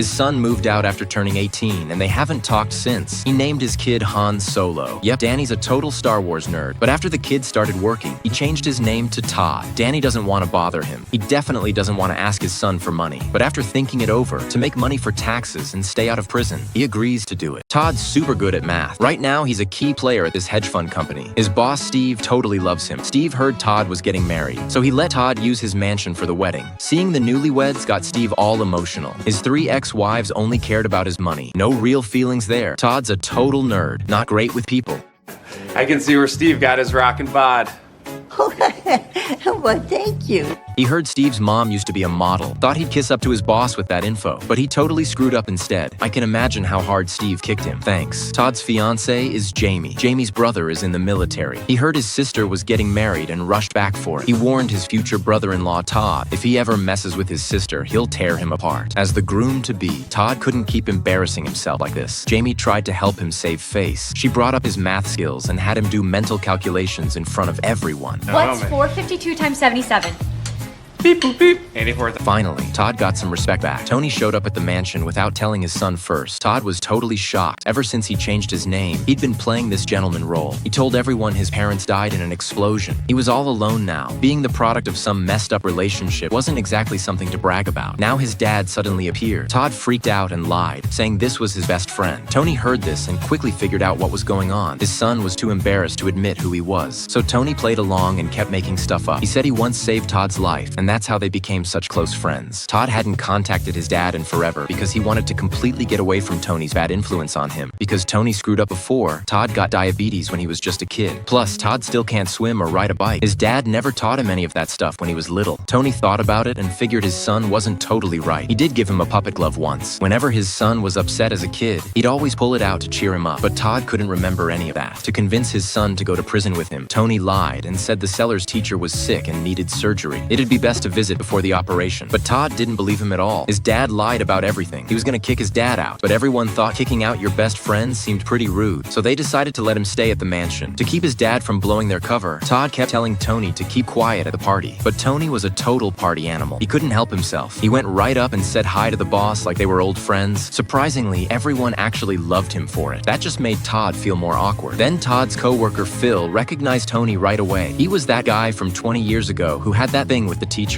His son moved out after turning 18, and they haven't talked since. He named his kid Han Solo. Yep, Danny's a total Star Wars nerd, but after the kid started working, he changed his name to Todd. Danny doesn't want to bother him. He definitely doesn't want to ask his son for money, but after thinking it over, to make money for taxes and stay out of prison, he agrees to do it. Todd's super good at math. Right now, he's a key player at this hedge fund company. His boss, Steve, totally loves him. Steve heard Todd was getting married, so he let Todd use his mansion for the wedding. Seeing the newlyweds got Steve all emotional. His 3 ex-wives only cared about his money. No real feelings there. Todd's a total nerd, not great with people. I can see where Steve got his rockin' bod. Well, thank you. He heard Steve's mom used to be a model, thought he'd kiss up to his boss with that info, but he totally screwed up instead. I can imagine how hard Steve kicked him. Thanks. Todd's fiancée is Jamie. Jamie's brother is in the military. He heard his sister was getting married and rushed back for it. He warned his future brother-in-law, Todd, if he ever messes with his sister, he'll tear him apart. As the groom-to-be, Todd couldn't keep embarrassing himself like this. Jamie tried to help him save face. She brought up his math skills and had him do mental calculations in front of everyone. What's 452 times 77? Beep, boop, beep. 84. Finally, Todd got some respect back. Tony showed up at the mansion without telling his son first. Todd was totally shocked. Ever since he changed his name, he'd been playing this gentleman role. He told everyone his parents died in an explosion. He was all alone now. Being the product of some messed up relationship wasn't exactly something to brag about. Now his dad suddenly appeared. Todd freaked out and lied, saying this was his best friend. Tony heard this and quickly figured out what was going on. His son was too embarrassed to admit who he was. So Tony played along and kept making stuff up. He said he once saved Todd's life, and that's how they became such close friends. Todd hadn't contacted his dad in forever because he wanted to completely get away from Tony's bad influence on him. Because Tony screwed up before, Todd got diabetes when he was just a kid. Plus, Todd still can't swim or ride a bike. His dad never taught him any of that stuff when he was little. Tony thought about it and figured his son wasn't totally right. He did give him a puppet glove once. Whenever his son was upset as a kid, he'd always pull it out to cheer him up. But Todd couldn't remember any of that. To convince his son to go to prison with him, Tony lied and said the seller's teacher was sick and needed surgery. It'd be best to visit before the operation. But Todd didn't believe him at all. His dad lied about everything. He was gonna kick his dad out, but everyone thought kicking out your best friend seemed pretty rude, so they decided to let him stay at the mansion. To keep his dad from blowing their cover, Todd kept telling Tony to keep quiet at the party. But Tony was a total party animal. He couldn't help himself. He went right up and said hi to the boss like they were old friends. Surprisingly, everyone actually loved him for it. That just made Todd feel more awkward. Then Todd's coworker Phil recognized Tony right away. He was that guy from 20 years ago who had that thing with the teacher.